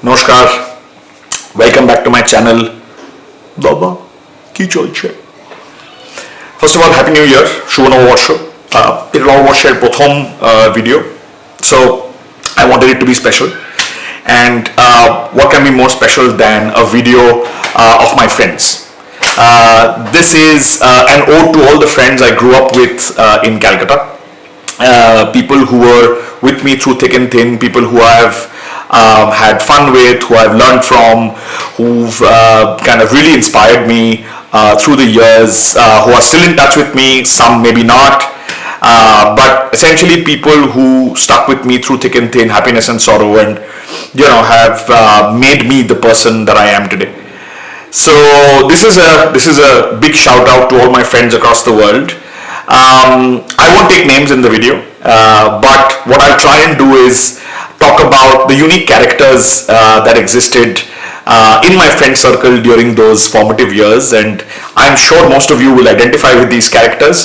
নমস্কার, welcome back to my channel. বাবা কি চলছে? First of all happy new year, শুভ নববর্ষ। এটা নববর্ষের প্রথম video, so I wanted it to be special, and what can be more special than a video of my friends. This is an ode to all the friends I grew up with in Calcutta. People who were with me through thick and thin, people who I've had fun with, who I've learned from, who've kind of really inspired me through the years, who are still in touch with me, some maybe not, but essentially people who stuck with me through thick and thin, happiness and sorrow, and have made me the person that I am today. So this is a big shout out to all my friends across the world. I won't take names in the video, but what I'll try and do is talk about the unique characters that existed in my friend circle during those formative years, and I'm sure most of you will identify with these characters.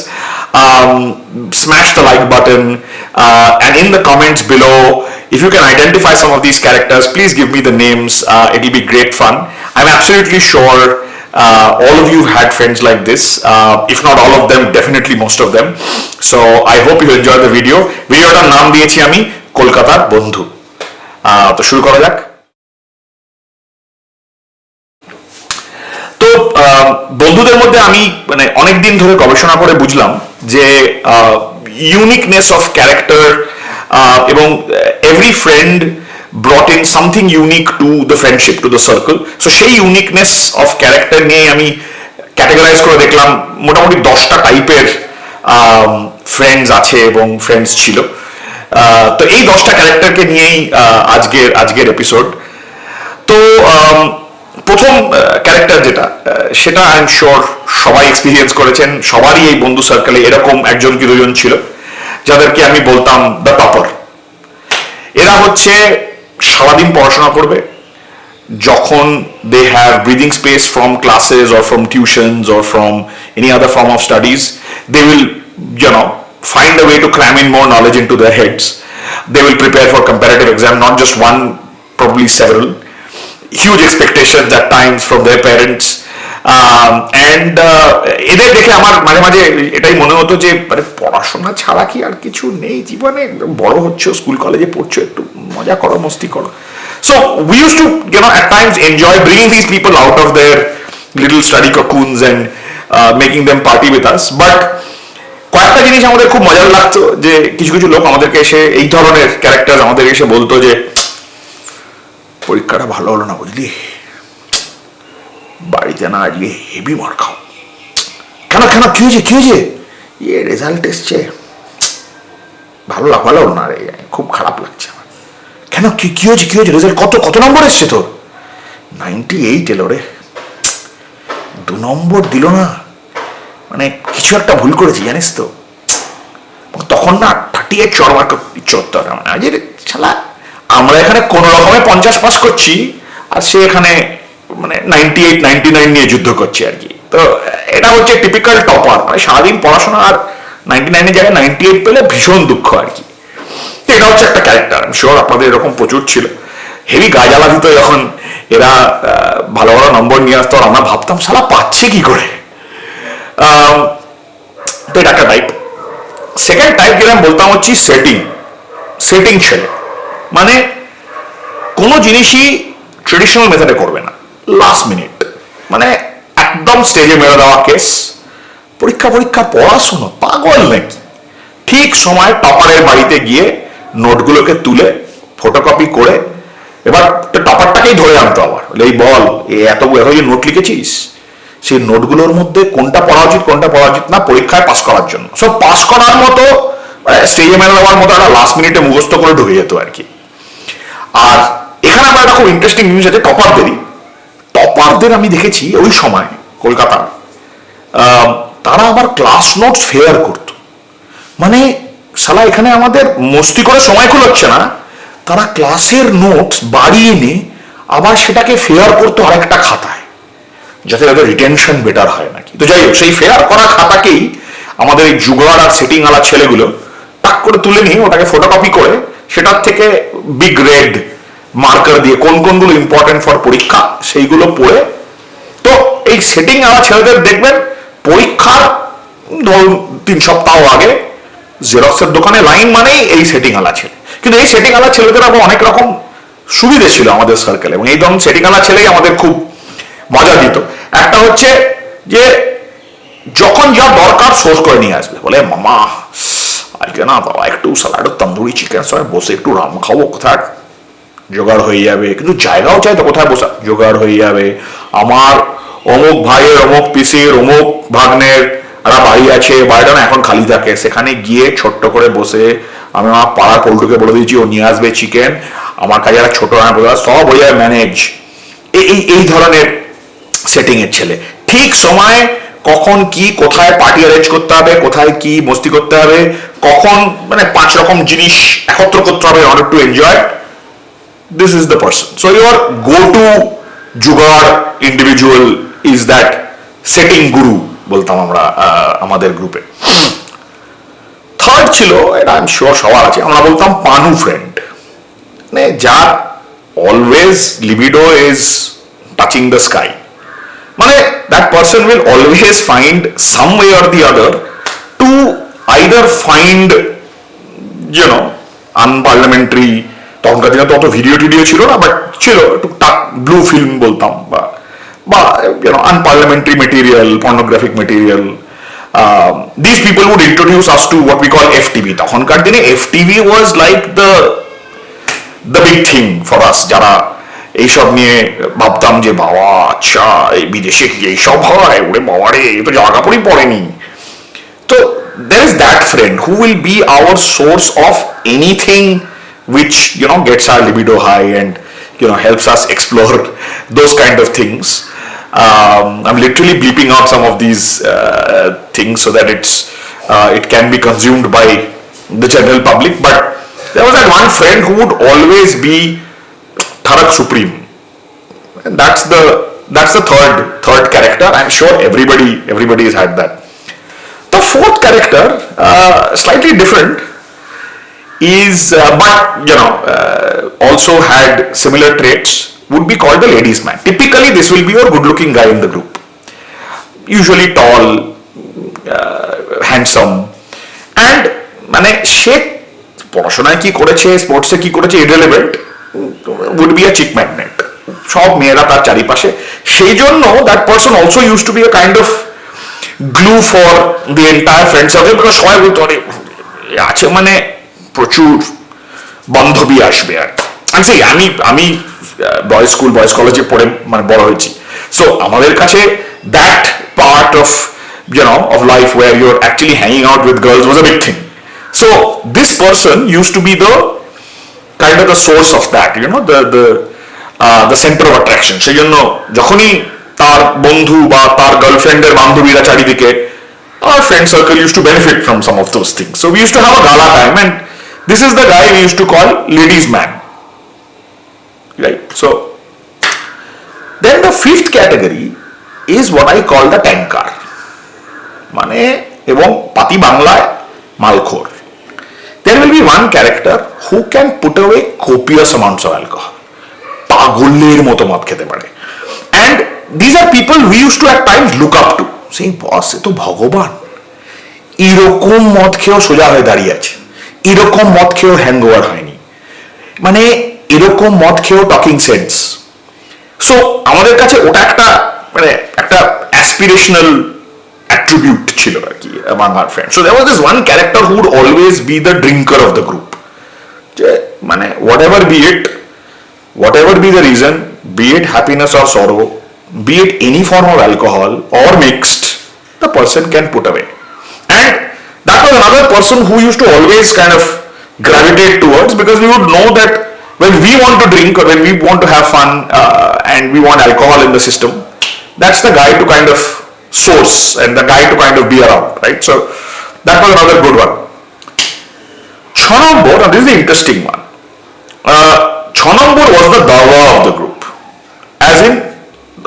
Smash the like button, and in the comments below, if you can identify some of these characters, please give me the names. It'll be great fun. I'm absolutely sure all of you had friends like this. If not all of them, definitely most of them. So I hope you enjoy the video. ভিডিওটার নাম দিয়েছি আমি কলকাতার বন্ধু। তো শুরু করা যাক। তো বন্ধুদের মধ্যে আমি মানে অনেকদিন ধরে গবেষণা করে বুঝলাম যে ইউনিকনেস অফ ক্যারেক্টার এবং every friend brought in something unique to the friendship, to the circle. So সেই ইউনিকনেস অফ ক্যারেক্টার নিয়ে আমি ক্যাটেগরাইজ করে দেখলাম মোটামুটি 10টা টাইপের ফ্রেন্ডস আছে এবং ফ্রেন্ডস ছিল। তো এই 10টা ক্যারেক্টারকে নিয়েই আজকের এপিসোড। তো প্রথম ক্যারেক্টার যেটা, সেটা আই এম শিওর সবাই এক্সপিরিয়েন্স করেছেন। সবারই এই বন্ধু সার্কেলে এরকম একজন কি দুজন ছিল যাদেরকে আমি বলতাম দ্য টপার। এরা হচ্ছে সারাদিন পড়াশোনা করবে, যখন they have breathing space from classes or from tuitions or from any other form of studies, they will find a way to cram in more knowledge into their heads. They will prepare for comparative exam, not just one, probably several. Huge expectations at times from their parents. And এদের দেখে আমার মাঝে মাঝে এটাই মনে হতো যে পড়াশোনা ছাড়া কি আর কিছু নেই জীবনে? বড় হচ্ছে, স্কুল কলেজে পড়ছো, একটু মজা করো, মস্তি করো। So we used to at times enjoy bringing these people out of their little study cocoons and making them party with us. But কয়েকটা জিনিস আমাদের খুব মজার লাগতো, যে কিছু কিছু লোক আমাদেরকে এসে, এই ধরনের ক্যারেক্টার আমাদের এসে বলতো যে পরীক্ষাটা ভালো হলো না বুঝলি, বাড়িতে না আজকে হেভি মার খাও। কেন কেন কি হয়েছে কি হয়েছে? ইয়ে রেজাল্ট এসছে, ভালো হলো না রে, খুব খারাপ লাগছে আমার। কেন কি হয়েছে কি হয়েছে? রেজাল্ট কত নম্বর এসছে তোর? 98 এলো রে, 2 নম্বর দিল না, মানে কিছু একটা ভুল করেছি জানিস তো। তখন না 38 চড় মার ইচ্ছে করতে হবে। মানে আজ শালা আমরা এখানে কোন রকমে 50 পাস করছি, আর সে এখানে মানে 98 99 নিয়ে যুদ্ধ করছে আর কি। তো এটা হচ্ছে টিপিক্যাল টপার, মানে সারাদিন পড়াশোনা আর 99 এর জায়গায় 98 পেলে ভীষণ দুঃখ আর কি। তো এটা হচ্ছে একটা ক্যারেক্টার। আমি শিওর আপনাদের এরকম প্রচুর ছিল। হেভি গা জ্বালা দিত যখন এরা ভালো ভালো নম্বর নিয়ে আসতো, আর আমরা ভাবতাম শালা পাচ্ছে কি করে। তো এটা একটা টাইপ। সেকেন্ড টাইপ যেটা বলতাম হচ্ছে সেটিং ছেলে, মানে কোনো জিনিসই ট্রেডিশনাল মেথডে করবে না, লাস্ট মিনিট, মানে একদম স্টেজে মেরে দেওয়া কেস। পরীক্ষা পড়াশোনা পাগল নাকি? ঠিক সময় টপারের বাড়িতে গিয়ে নোটগুলোকে তুলে ফটোকপি করে, এবার টপারটাকেই ধরে আনতো আবার, এই বল এত নোট লিখেছিস, সেই নোটগুলোর মধ্যে কোনটা পড়া উচিত না পরীক্ষায় পাস করার জন্য। সব পাস করার মতো স্টেজে মেরে দেওয়ার মতো একটা লাস্ট মিনিটে মুখস্থ করে ঢুকে যেত আর কি। আর এখানে আমার একটা খুব ইন্টারেস্টিং জিনিস আছে টপারদের আমি দেখেছি ওই সময় কলকাতা, তারা আবার ক্লাস নোটস ফেয়ার করত। মানে শালা এখানে আমাদের মস্তি করে সময় খুলছে না, তারা ক্লাসের নোটস বাড়িয়ে এনে আবার সেটাকে ফেয়ার করতো আরেকটা খাতায়, যাতে তাদের রিটেনশন বেটার হয় নাকি। তো যাই হোক, সেই ফেয়ার করা খাতাকেই আমাদের এই জুগাড় আর সেটিং আলা ছেলেগুলো টাক করে তুলে নিয়ে ওটাকে ফটোকপি করে সেটার থেকে বিগ রেড মার্কার দিয়ে কোন কোনগুলো ইম্পর্টেন্ট ফর পরীক্ষা সেইগুলো পড়ে। তো এই সেটিং আলা ছেলেদের দেখবেন পরীক্ষার ধরুন 3 সপ্তাহ আগে জেরক্সের দোকানে লাইন মানেই এই সেটিং আলা ছেলে। কিন্তু এই সেটিং আলা ছেলেদের আবার অনেক রকম সুবিধে ছিল আমাদের সার্কেলে, এবং এই ধরুন সেটিং আলা ছেলেই আমাদের খুব মজা দিত। একটা হচ্ছে যে যখন যা দরকার সোর্স করে নিয়ে আসবে, বলে মামা আজকে না বাবা একটু স্যালাড তন্দুরি চিকেন সবাই বসে একটু রাম খাবো, কোথায় জোগাড় হয়ে যাবে, কিন্তু জায়গাও চাই তো কোথায় বসা জোগাড় হয়ে যাবে। আমার অমুক ভাইয়ের অমুক পিসির অমুক ভাগ্নের একটা বাড়ি আছে, বাড়িটা না এখন খালি থাকে, সেখানে গিয়ে ছোট্ট করে বসে আমি আমার পাড়ার পল্টুকে বলে দিয়েছি ও নিয়ে আসবে চিকেন, আমার কাছে একটা ছোট সব হয়ে যাবে ম্যানেজ। এই ধরনের সেটিং এর ছেলে। ঠিক সময়ে কখন কি কোথায় পার্টি অ্যারেঞ্জ করতে হবে, কোথায় কি মস্তি করতে হবে, কখন মানে 5 রকম জিনিস একত্র করতে হবে order to enjoy, this is the person. So your go-to jugaad individual is that setting guru বলতাম আমরা আমাদের গ্রুপে। থার্ড ছিল, এটা আমি শিওর সবার আছে, আমরা বলতাম পানু ফ্রেন্ড, মানে যার always libido is touching the sky, মানে that person will always find some way or the other to either find you know unparliamentary, তখনকার দিনে তো অত ভিডিও টিডিও ছিল না, বাট ছিল টুকটাক ব্লু ফিল্ম বলতাম বা unparliamentary material, pornographic material. This people would introduce us to what we call FTV. তখনকার দিনে FTV was like the big thing for us, যারা এইসব নিয়ে ভাবতাম যে বাবা আচ্ছা এই বিদেশে কি এইসব হয়, ওরে বাবা রে এ তো জায়গাপুরি পড়েনি। তো there is that friend who will be our source of anything which gets our libido high and helps us explore those kind of things. I'm literally bleeping out some of these things so that it can be consumed by the general public, but there was that one friend who would always be Tharak Supreme, and that's the third character. I'm sure everybody has had that. The fourth character, slightly different, is but also had similar traits, would be called the ladies man. Typically this will be your good looking guy in the group, usually tall, handsome, and মানে সে পড়াশোনায় কি করেছে স্পোর্টসে কি করেছে irrelevant, would be a chick magnet, সব মেয়েরা তার চারিপাশে। সেই জন্য that person also used to be a kind of glue for the entire friend circle, because সবাই বলতো আরে আছে মানে প্রচুর বান্ধবী আসবে। আর আমি বয়েজ স্কুল বয়েজ কলেজে পড়ে মানে বড় হয়েছি, সো আমাদের কাছে that part of of life where you're actually hanging out with girls was a big thing. So this person used to be the kind of the source of that, the center of attraction. সেই জন্য যখনই তার বন্ধু বা তার গার্লফ্রেন্ডের বান্ধবীরা চারিদিকে, our friend circle used to benefit from some of those things. So we used to have a gala time, and this is the guy we used to call ladies man, right? So then the fifth category is what I call the tanker, মানে এবং পাতি বাংলায় মালখোর। There will be one character who can put away copious amounts of alcohol, পাগলের মতো মদ খেতে পারে, and these are people we used to at times look up to, সেই বস এ তো ভগবান, এরকম মদ খেয়েও সোজা হয়ে দাঁড়িয়ে আছে, এরকম মদ খেয়েও হ্যাংওভার হয়নি, মানে এরকম মদ খেয়েও টকিং সেন্স। সো আমাদের কাছে ওটা একটা মানে একটা অ্যাসপিরেশনাল attribute ছিল আর কি among our friends. So there was this one character who would always be the drinker of the group, যে মানে whatever be the reason, be it happiness or sorrow, be it any form of alcohol or mixed, the person can put away. And that was another person who used to always kind of gravitate towards, because we would know that when we want to drink or when we want to have fun and we want alcohol in the system, that's the guy to kind of source and the guy to kind of be around, right? So that was another good one. 6 number, now this is the interesting one. 6 number was the dawa of the group, as in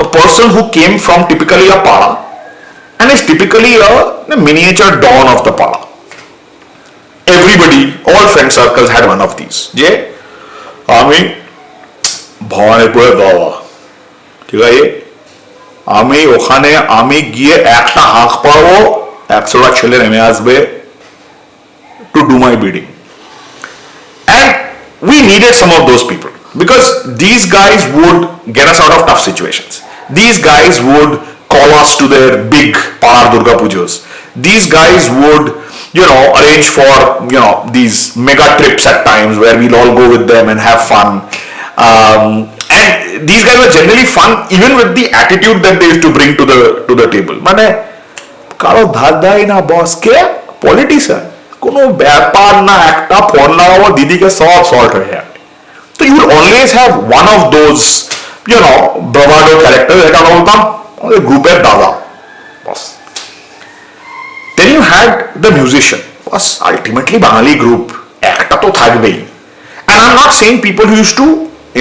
the person who came from typically a para and is typically a miniature don of the para. Everybody, all friend circles had one of these. যে আমি ভবানীপুরের বাবা, ঠিক আছে, আমি ওখানে আমি গিয়ে একটা হাঁক পাবো, 100টা ছেলে নেমে আসবে to do my bidding. And we needed some of those people because these guys would get us out of tough situations. These guys would call us to their big Par Durga Pujas. These guys would, arrange for, these mega trips at times where we'll all go with them and have fun. And these guys were generally fun even with the attitude that they used to bring to the table. মানে কারো ধার দেয় না বসকে, politician, কোনো ব্যাপার না, একটা ফোন লাগাবো দিদিকে সব সল্ট হয়ে যাবে। তো you will always have one of those bravado character, এটা বলতাম আমাদের গ্রুপের দাদা বস। Then you had the musician, was ultimately Bangali group, একটা তো থাকবেই। And I'm not saying people who used to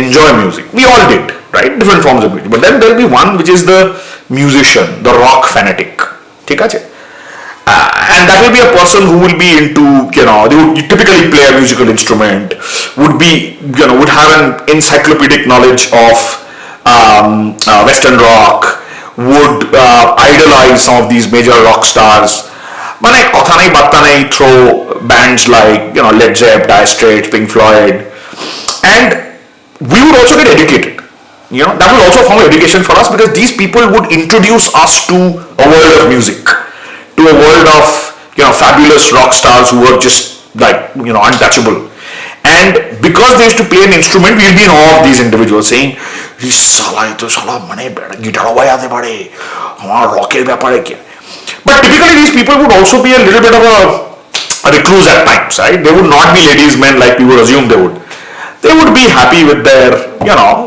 enjoy music, we all did, right, different forms of music, but then there'll be one which is the musician, the rock fanatic, ঠিক আছে? And that will be a person who will be into, they would typically play a musical instrument, would have an encyclopedic knowledge of Western rock, would idolize some of these major rock stars. মানে কথা নেই বার্তা নেই, throw bands like, Led Zepp, Dire Straits, Pink Floyd, and we would also get educated. That was also a form of education for us because these people would introduce us to a world of music, to a world of fabulous rock stars who were just like untouchable. And because they used to play an instrument, we'll be in awe of these individuals saying, মানে গিটারও বাজাতে পারে, আমার রকের ব্যাপারে কি। But typically these people would also be a little bit of a recluse at times, right? They would not be ladies' men like we would assume they would. They would be happy with their,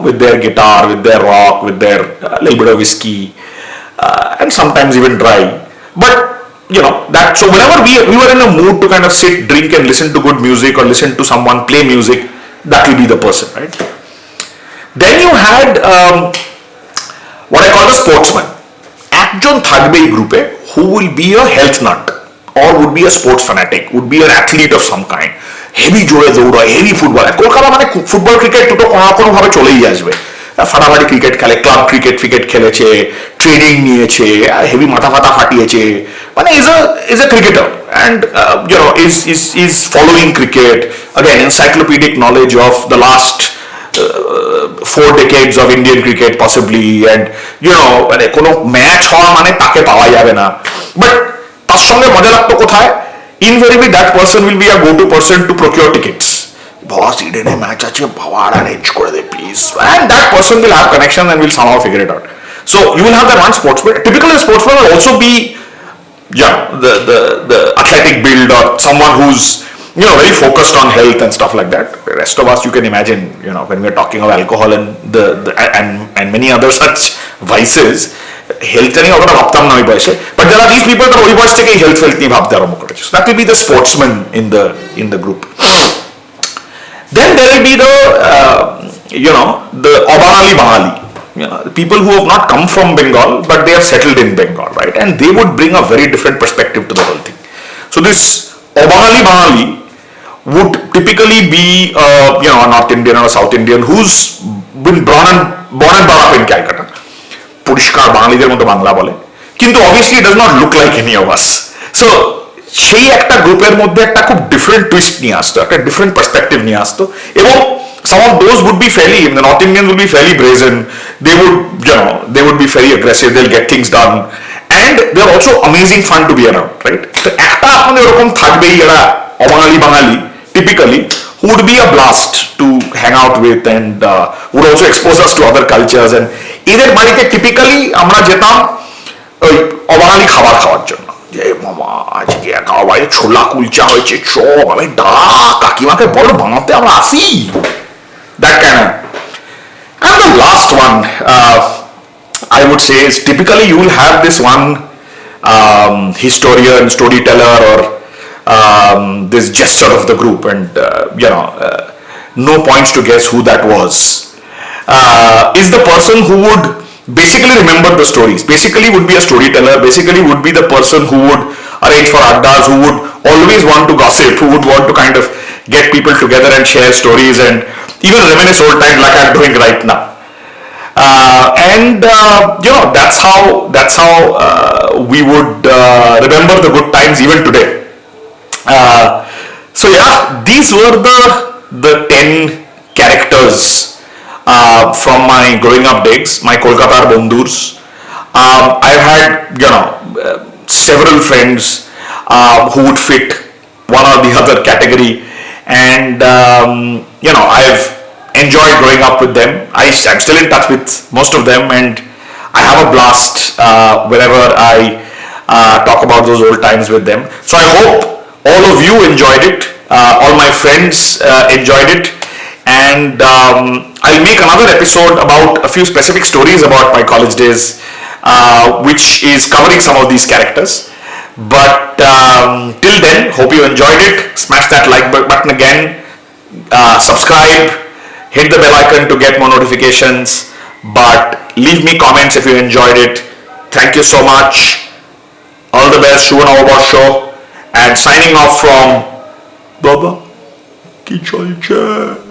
with their guitar, with their rock, with their little bit of whiskey, and sometimes even dry. But so whenever we were in a mood to kind of sit, drink, and listen to good music or listen to someone play music, that will be the person, right? Then you had what I call the sportsman. একজন থাকবে এই গ্রুপে who will be a health nut or would be a sports fanatic, would be an athlete of some kind, heavy জোরে দৌড়ায়, heavy football. Kolkata মানে football cricket দুটো কোনো ভাবে চলেই আসবে, ফাটাফাটি ক্রিকেট খেলে, ক্লাব ক্রিকেট খেলেছে, ট্রেনিং নিয়েছে, হেভি মাথা ফাটিয়েছে, মানে is a cricketer and is following cricket, again encyclopedic knowledge of the last 4 decades of Indian cricket possibly, and মানে কোনো ম্যাচ হওয়া মানে তাকে পাওয়া যাবে না। বাট তার সঙ্গে মজা লাগতো কোথায়, invariably that person will be a go-to person to procure tickets. বস ইডেনে ম্যাচ আছে, বাবা অ্যারেঞ্জ করে দে please, and that person will have connection and will somehow figure it out. So you will have that one sportsman. Typically the sportsman will also be the athletic build or someone who's very focused on health and stuff like that. The rest of us, you can imagine, when we're talking of alcohol and and many other such vices, health নিয়ে অতটা ভাবতাম না ওই বয়সে, but there are these people that ওই বয়স থেকেই health নিয়ে ভাবতে আরম্ভ করেছে. So that will be the sportsman in the group. Then there will be the Abangali Bangali, the people who have not come from Bengal but they have settled in Bengal, right? And they would bring a very different perspective to the whole thing. So this Abangali Bangali would typically be a North Indian or a South Indian who's been born and brought up in Calcutta. পরিষ্কার বাঙালিদের মতো বাংলা বলে, কিন্তু obviously it does not look like any of us. So সেই একটা গ্রুপের মধ্যে একটা খুব ডিফারেন্ট টুইস্ট নিয়ে আসতো, একটা ডিফারেন্ট পার্সপেক্টিভ নিয়ে আসতো, এবং some of those would be fairly, the North Indians would be fairly brazen, they would be very aggressive, they'll get things done, and they're also amazing fun to be around, right? তো একটা আপনাদের ওরকম থাকবেই এরা অবাঙালি বাঙালি typically, who would be a blast to hang out with and would also expose us to other cultures. And এদের বাড়িতে typically আমরা যেতাম ওই অবাঙালি খাবার খাওয়ার জন্য, যে মামা আজকে খাওয়া বাইরে ছোলা কুলচা হয়েছে, চপ, আমি কাকিমাকে বলো বানাতে, আমরা আসি, that kind of. And the last one I would say is typically you will have this one historian, storyteller, or this jester of the group, and no points to guess who that was, is the person who would basically remember the stories, basically would be a storyteller, basically would be the person who would arrange for addas, who would always want to gossip, who would want to kind of get people together and share stories, and even reminisce old times like I'm doing right now. And that's how we would remember the good times even today. So yeah, these were the 10 characters from my growing up days, my Kolkata Bondhurs. I've had several friends who would fit one or the other category, and I've enjoyed growing up with them. I'm still in touch with most of them, and I have a blast whenever I talk about those old times with them. So I hope all of you enjoyed it, all my friends enjoyed it, and I'll make another episode about a few specific stories about my college days, which is covering some of these characters. But till then, hope you enjoyed it. Smash that like button again, subscribe, hit the bell icon to get more notifications, but leave me comments if you enjoyed it. Thank you so much. All the best. Shubha Navabar Show, and signing off from Baba Ki Chalche.